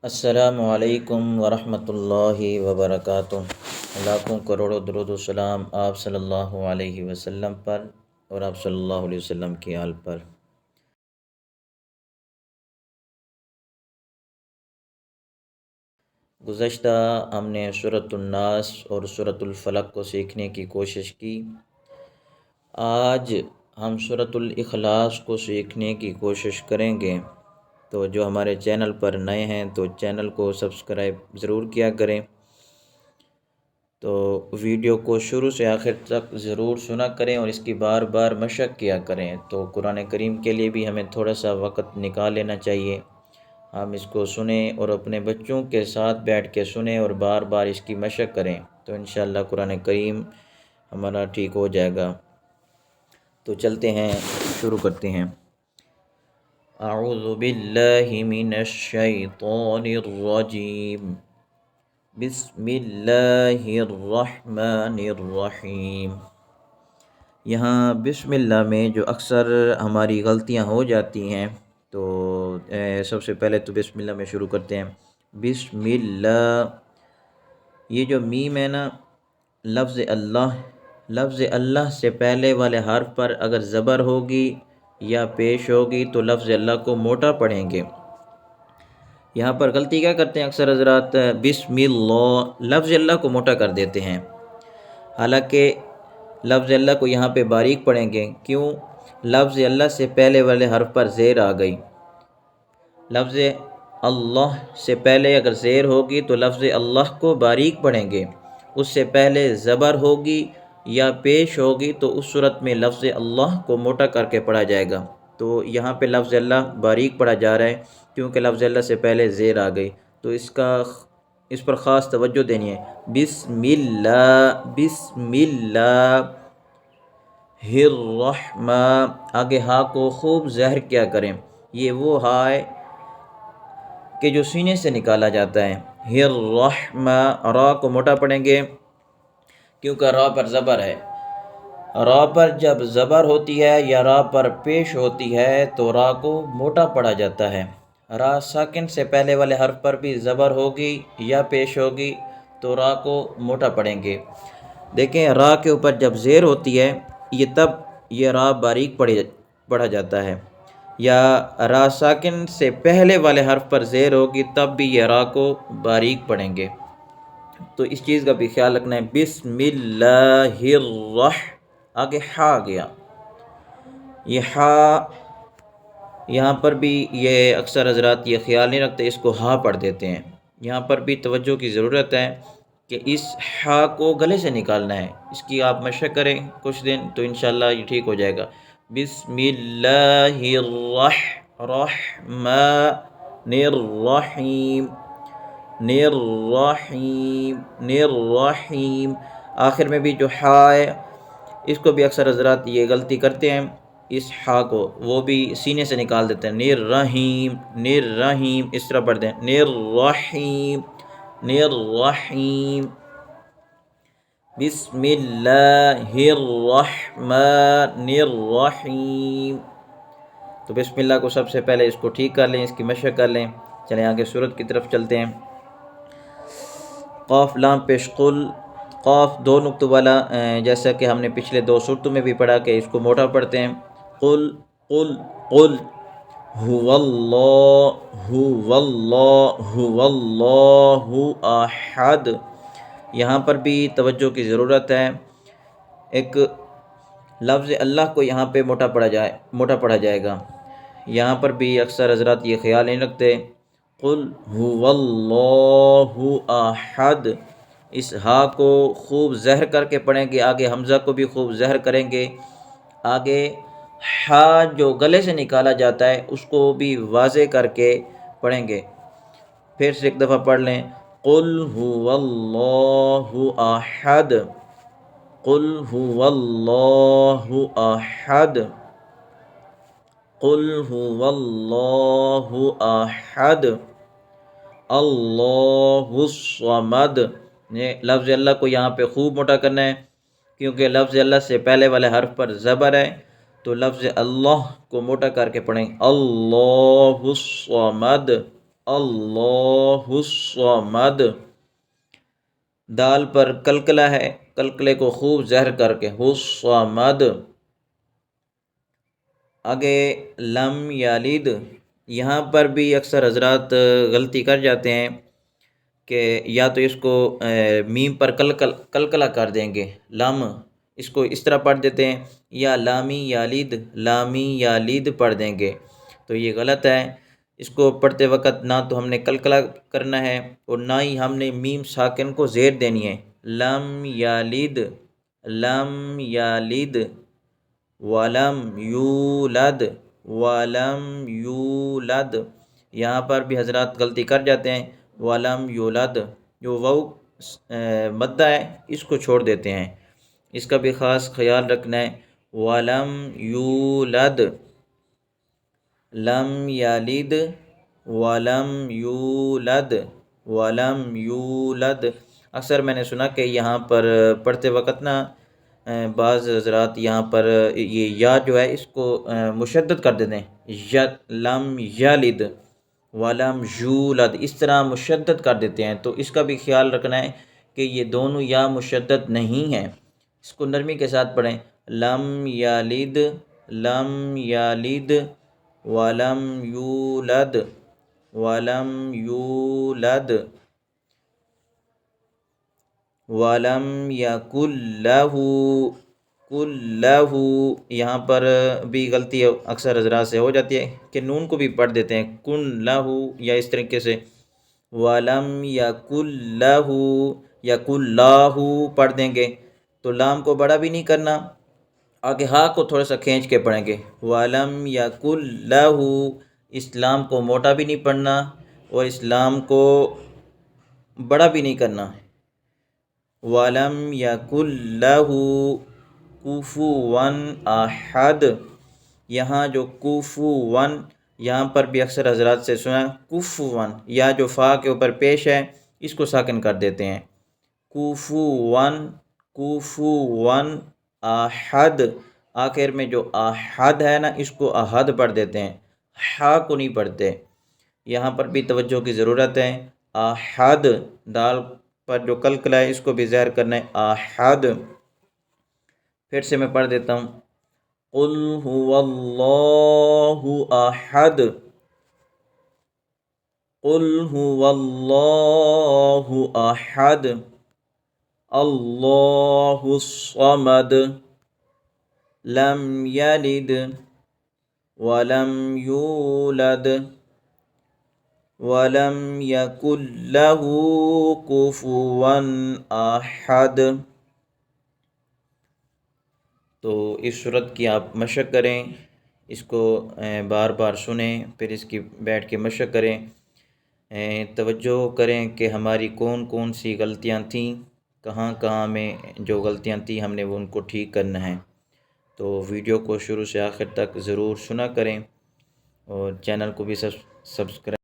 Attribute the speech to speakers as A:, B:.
A: السلام علیکم ورحمۃ اللہ وبرکاتہ۔ لاکھوں کروڑوں درود و سلام آپ صلی اللہ علیہ وسلم پر اور آپ صلی اللہ علیہ وسلم کی آل پر۔ گزشتہ ہم نے سورۃ الناس اور سورۃ الفلق کو سیکھنے کی کوشش کی۔ آج ہم سورۃ الاخلاص کو سیکھنے کی کوشش کریں گے۔ تو جو ہمارے چینل پر نئے ہیں تو چینل کو سبسکرائب ضرور کیا کریں، تو ویڈیو کو شروع سے آخر تک ضرور سنا کریں اور اس کی بار بار مشق کیا کریں۔ تو قرآن کریم کے لیے بھی ہمیں تھوڑا سا وقت نکال لینا چاہیے، ہم اس کو سنیں اور اپنے بچوں کے ساتھ بیٹھ کے سنیں اور بار بار اس کی مشق کریں، تو انشاءاللہ قرآن کریم ہمارا ٹھیک ہو جائے گا۔ تو چلتے ہیں، شروع کرتے ہیں۔ اعوذ باللہ من الشیطان الرجیم، بسم اللہ الرحمن الرحیم۔ یہاں بسم اللہ میں جو اکثر ہماری غلطیاں ہو جاتی ہیں، تو سب سے پہلے تو بسم اللہ میں شروع کرتے ہیں۔ بسم اللہ، یہ جو میم ہے نا، لفظ اللہ سے پہلے والے حرف پر اگر زبر ہوگی یا پیش ہوگی تو لفظ اللہ کو موٹا پڑھیں گے۔ یہاں پر غلطی کیا کرتے ہیں اکثر حضرات؟ بسم اللہ، لفظ اللہ کو موٹا کر دیتے ہیں، حالانکہ لفظ اللہ کو یہاں پہ باریک پڑھیں گے۔ کیوں؟ لفظ اللہ سے پہلے والے حرف پر زیر آ گئی۔ لفظ اللہ سے پہلے اگر زیر ہوگی تو لفظ اللہ کو باریک پڑھیں گے، اس سے پہلے زبر ہوگی یا پیش ہوگی تو اس صورت میں لفظ اللہ کو موٹا کر کے پڑھا جائے گا۔ تو یہاں پہ لفظ اللہ باریک پڑھا جا رہا ہے کیونکہ لفظ اللہ سے پہلے زیر آ گئی، تو اس پر خاص توجہ دینی ہے۔ بسم اللہ، بسم اللہ الرحمن، آگے ہا کو خوب زہر کیا کریں، یہ وہ ہا ہے کہ جو سینے سے نکالا جاتا ہے۔ الرحمن، را کو موٹا پڑھیں گے کیونکہ را پر زبر ہے۔ را پر جب زبر ہوتی ہے یا را پر پیش ہوتی ہے تو را کو موٹا پڑھا جاتا ہے۔ را ساکن سے پہلے والے حرف پر بھی زبر ہوگی یا پیش ہوگی تو را کو موٹا پڑھیں گے۔ دیکھیں، را کے اوپر جب زیر ہوتی ہے تب یہ را باریک پڑھا جاتا ہے، یا را ساکن سے پہلے والے حرف پر زیر ہوگی تب بھی یہ را کو باریک پڑھیں گے، تو اس چیز کا بھی خیال رکھنا ہے۔ بسم اللہ آگے ہا گیا، یہ ہا یہاں پر بھی یہ اکثر حضرات یہ خیال نہیں رکھتے، اس کو ہا پڑھ دیتے ہیں۔ یہاں پر بھی توجہ کی ضرورت ہے کہ اس ہا کو گلے سے نکالنا ہے، اس کی آپ مشق کریں کچھ دن تو انشاءاللہ یہ ٹھیک ہو جائے گا۔ بسم اللہ الرحمن الرحیم، الرحیم، آخر میں بھی جو ہا ہے اس کو بھی اکثر حضرات یہ غلطی کرتے ہیں، اس ہا کو وہ بھی سینے سے نکال دیتے ہیں۔ نررحیم، اس طرح پڑھتے ہیں، نررحیم، بسم اللہ الرحمن الرحیم۔ تو بسم اللہ کو سب سے پہلے اس کو ٹھیک کر لیں، اس کی مشق کر لیں۔ چلیں آگے سورت کی طرف چلتے ہیں۔ قاف لام پیش قل، قاف دو نقطوں والا، جیسا کہ ہم نے پچھلے دو صورتوں میں بھی پڑھا کہ اس کو موٹا پڑھتے ہیں۔ قل هو اللہ احد، یہاں پر بھی توجہ کی ضرورت ہے۔ ایک لفظ اللہ کو یہاں پہ موٹا پڑھا جائے گا، یہاں پر بھی اکثر حضرات یہ خیال نہیں رکھتے۔ قل هو اللہ احد، اس ہا کو خوب زہر کر کے پڑھیں گے، آگے حمزہ کو بھی خوب زہر کریں گے، آگے ہا جو گلے سے نکالا جاتا ہے اس کو بھی واضح کر کے پڑھیں گے۔ پھر سے ایک دفعہ پڑھ لیں۔ قل هو اللہ احد، قل هو اللہ احد، قل هو اللہ احد، اللہ الصمد۔ لفظ اللہ کو یہاں پہ خوب موٹا کرنا ہے کیونکہ لفظ اللہ سے پہلے والے حرف پر زبر ہے، تو لفظ اللہ کو موٹا کر کے پڑھیں، اللہ الصمد، اللہ الصمد، دال پر کلکلا ہے، کلکلے کو خوب زہر کر کے الصمد۔ آگے لم یلد، یہاں پر بھی اکثر حضرات غلطی کر جاتے ہیں کہ یا تو اس کو میم پر کلکلا کر دیں گے، لم اس کو اس طرح پڑھ دیتے ہیں، یا لامی یالید، لامی یالید پڑھ دیں گے، تو یہ غلط ہے۔ اس کو پڑھتے وقت نہ تو ہم نے کلکلا کرنا ہے اور نہ ہی ہم نے میم ساکن کو زیر دینی ہے۔ لم یالد، لم یالد، ولم یولد، ولم یولد، یہاں پر بھی حضرات غلطی کر جاتے ہیں، ولم یولد، جو واو مدہ ہے اس کو چھوڑ دیتے ہیں، اس کا بھی خاص خیال رکھنا ہے۔ ولم یولد، لم یلد، ولم یولد، ولم یولد۔ اکثر میں نے سنا کہ یہاں پر پڑھتے وقت نا بعض حضرات یہاں پر یہ یا جو ہے اس کو مشدد کر دیتے ہیں، لم یلد ولم یولد، اس طرح مشدد کر دیتے ہیں، تو اس کا بھی خیال رکھنا ہے کہ یہ دونوں یا مشدد نہیں ہیں، اس کو نرمی کے ساتھ پڑھیں۔ لم یلد، لم یلد، ولم یولد، ولم یولد، ولم یکن لہ، کن لہ، یہاں پر بھی غلطی اکثر حضرات سے ہو جاتی ہے کہ نون کو بھی پڑھ دیتے ہیں کن لہ، یا اس طریقے سے ولم یکن لہ، یکن لاہ پڑھ دیں گے، تو لام کو بڑا بھی نہیں کرنا، آگے ہا کو تھوڑا سا کھینچ کے پڑھیں گے، ولم یکن لہ، اسلام کو موٹا بھی نہیں پڑھنا اور اسلام کو بڑا بھی نہیں کرنا۔ ولم یکن لہ کفوا احد، یہاں جو کفوا، یہاں پر بھی اکثر حضرات سے سنا کفوا، یا جو فا کے اوپر پیش ہے اس کو ساکن کر دیتے ہیں، کفوا، کفوا احد، آخر میں جو احد ہے نا اس کو احد پڑھ دیتے ہیں، ہا کو نہیں پڑھتے، یہاں پر بھی توجہ کی ضرورت ہے۔ احد، دال پر جو کلکلا ہے اس کو بھی ظاہر کرنا ہے، احد۔ پھر سے میں پڑھ دیتا ہوں، قل هو اللہ احد، قل هو اللہ احد، اللہ الصمد، لم یلد ولم یولد ولم یکن لہ کفوا احد۔ تو اس صورت کی آپ مشق کریں، اس کو بار بار سنیں، پھر اس کی بیٹھ کے مشق کریں، توجہ کریں کہ ہماری کون کون سی غلطیاں تھیں، کہاں کہاں میں جو غلطیاں تھیں ہم نے وہ ان کو ٹھیک کرنا ہے۔ تو ویڈیو کو شروع سے آخر تک ضرور سنا کریں اور چینل کو بھی سبسکرائب